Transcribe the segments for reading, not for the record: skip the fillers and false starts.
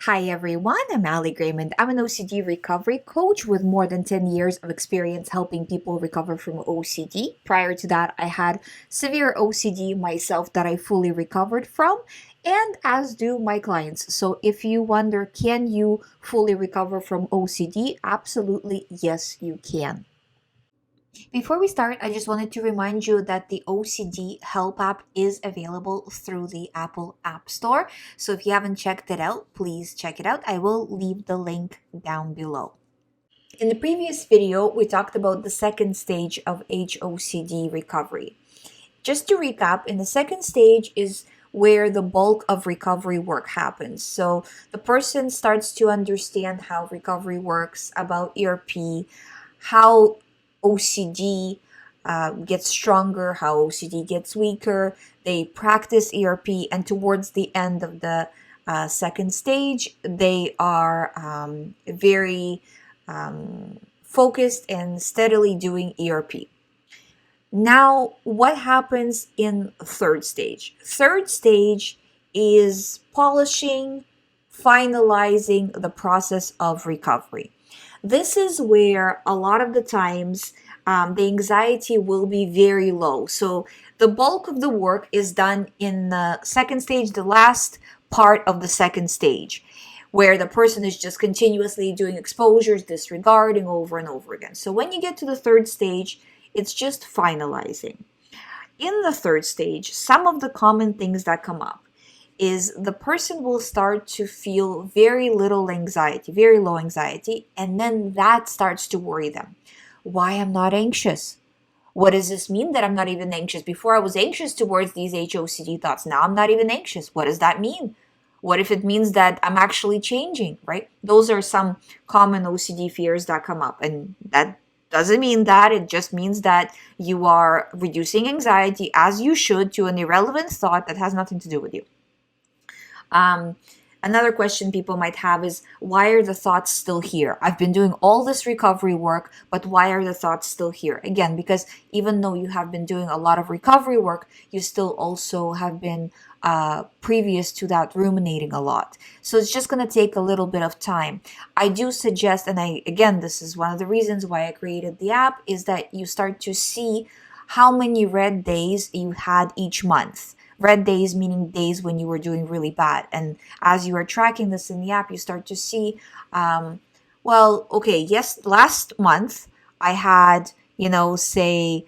Hi everyone, I'm GREYMOND. I'm an OCD recovery coach with more than 10 years of experience helping people recover from OCD. Prior to that, I had severe OCD myself that I fully recovered from, and as do my clients. So if you wonder, can you fully recover from OCD? Absolutely, yes, you can. Before we start, I just wanted to remind you that the OCD Help app is available through the Apple App Store. So if you haven't checked it out, please check it out. I will leave the link down below. In the previous video, we talked about the second stage of HOCD recovery. Just to recap, in the second stage is where the bulk of recovery work happens. So the person starts to understand how recovery works, about ERP, how OCD gets stronger, how OCD gets weaker. They practice ERP, and towards the end of the second stage, they are very focused and steadily doing ERP. Now, what happens in third stage? Third stage is polishing, finalizing the process of recovery. This is where a lot of the times the anxiety will be very low. So the bulk of the work is done in the second stage, the last part of the second stage, where the person is just continuously doing exposures, disregarding over and over again. So when you get to the third stage, it's just finalizing. In the third stage, some of the common things that come up is the person will start to feel very little anxiety, very low anxiety, and then that starts to worry them. Why I'm not anxious? What does this mean that I'm not even anxious? Before I was anxious towards these HOCD thoughts. Now I'm not even anxious. What does that mean? What if it means that I'm actually changing, right? Those are some common OCD fears that come up, and that doesn't mean that. It just means that you are reducing anxiety as you should to an irrelevant thought that has nothing to do with you. Um, Another question people might have is, why are the thoughts still here? I've been doing all this recovery work, but why are the thoughts still here? Again, because even though you have been doing a lot of recovery work, you still also have been previous to that ruminating a lot. So it's just going to take a little bit of time. I do suggest, and again, this is one of the reasons why I created the app, is that you start to see how many red days you had each month. Red days meaning days when you were doing really bad. And as you are tracking this in the app, you start to see, well, okay, yes, last month I had, say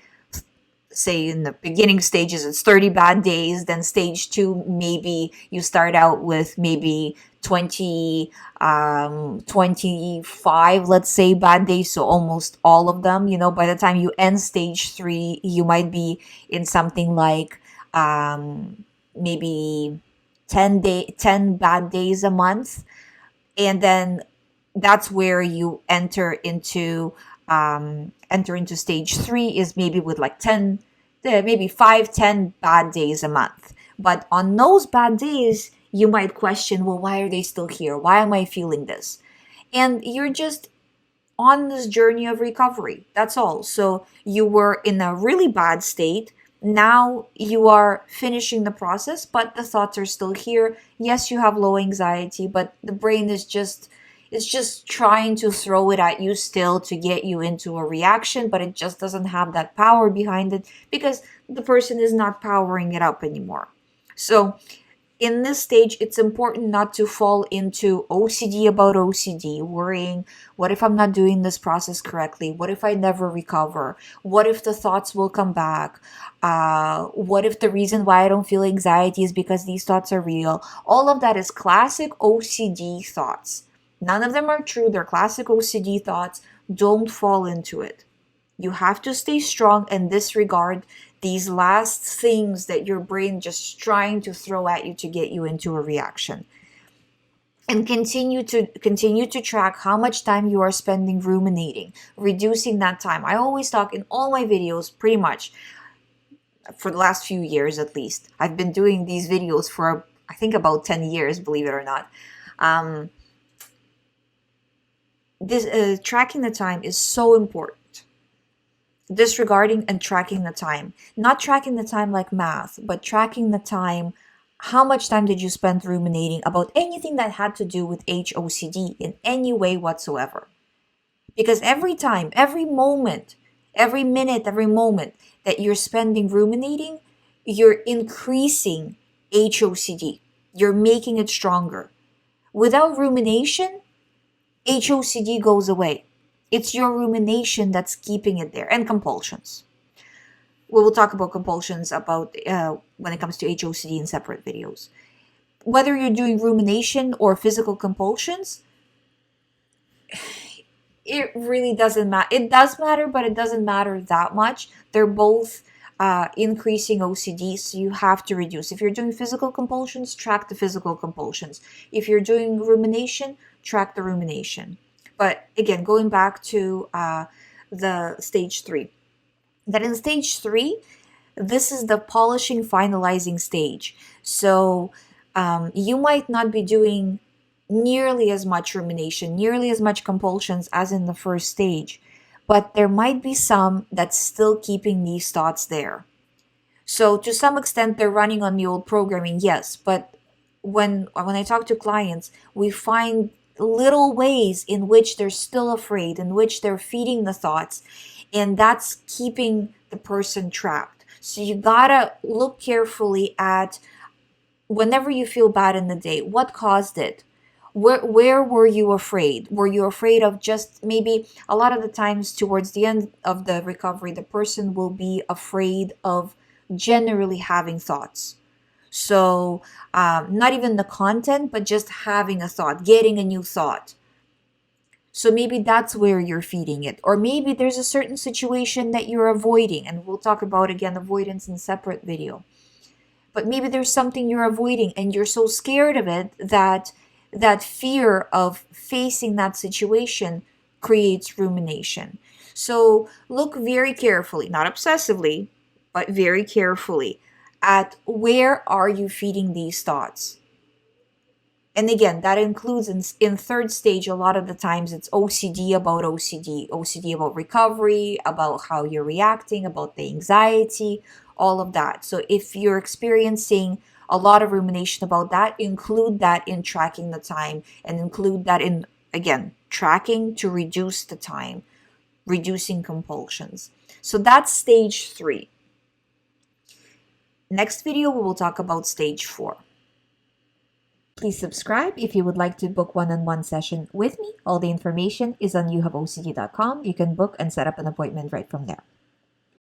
in the beginning stages it's 30 bad days, then stage 2 maybe you start out with maybe 20 25, let's say, bad days, so almost all of them. By the time you end stage 3, you might be in something like maybe 10 bad days a month, and then that's where you enter into stage 3, is maybe with like 10, maybe 5, 10 bad days a month. But on those bad days, you might question, well, why are they still here? Why am I feeling this? And you're just on this journey of recovery. That's all. So you were in a really bad state. Now you are finishing the process, but the thoughts are still here. Yes, you have low anxiety, but the brain is just, it's just trying to throw it at you still to get you into a reaction, but it just doesn't have that power behind it because the person is not powering it up anymore. So in this stage, it's important not to fall into OCD about OCD, worrying, what if I'm not doing this process correctly? What if I never recover? What if the thoughts will come back? What if the reason why I don't feel anxiety is because these thoughts are real? All of that is classic OCD thoughts. None of them are true. They're classic OCD thoughts. Don't fall into it. You have to stay strong and disregard these last things that your brain just trying to throw at you to get you into a reaction. And continue to track how much time you are spending ruminating, reducing that time. I always talk in all my videos, pretty much for the last few years at least. I've been doing these videos for, I think, about 10 years, believe it or not. This tracking the time is so important. Disregarding and tracking the time. Not tracking the time like math, but tracking the time How much time did you spend ruminating about anything that had to do with HOCD in any way whatsoever? Because every time, every moment, every minute, every moment that you're spending ruminating, you're increasing HOCD. You're making it stronger. Without rumination, HOCD goes away. It's your rumination that's keeping it there, and compulsions. We will talk about compulsions about when it comes to HOCD in separate videos. Whether you're doing rumination or physical compulsions, it really doesn't matter. It does matter, but it doesn't matter that much. They're both increasing OCD, so you have to reduce. If you're doing physical compulsions, track the physical compulsions. If you're doing rumination, track the rumination. But again, going back to the stage 3, that in stage 3, this is the polishing, finalizing stage. So you might not be doing nearly as much rumination, nearly as much compulsions as in the first stage, but there might be some that's still keeping these thoughts there. So to some extent, they're running on the old programming, yes, but when I talk to clients, we find little ways in which they're still afraid, in which they're feeding the thoughts, and that's keeping the person trapped. So you gotta look carefully at whenever you feel bad in the day, what caused it? Where were you afraid? Were you afraid of just maybe a lot of the times towards the end of the recovery, the person will be afraid of generally having thoughts. So not even the content, but just having a thought, getting a new thought. So maybe that's where you're feeding it. Or maybe there's a certain situation that you're avoiding, and we'll talk about again avoidance in a separate video. But maybe there's something you're avoiding and you're so scared of it that that fear of facing that situation creates rumination. So look very carefully, not obsessively, but very carefully at where are you feeding these thoughts. And again, that includes in third stage, a lot of the times it's OCD about OCD, OCD about recovery, about how you're reacting, about the anxiety, all of that. So if you're experiencing a lot of rumination about that, include that in tracking the time, and include that in, again, tracking to reduce the time, reducing compulsions. So that's stage 3. Next video, we will talk about stage 4. Please subscribe if you would like to book one-on-one session with me. All the information is on youhaveocd.com. You can book and set up an appointment right from there.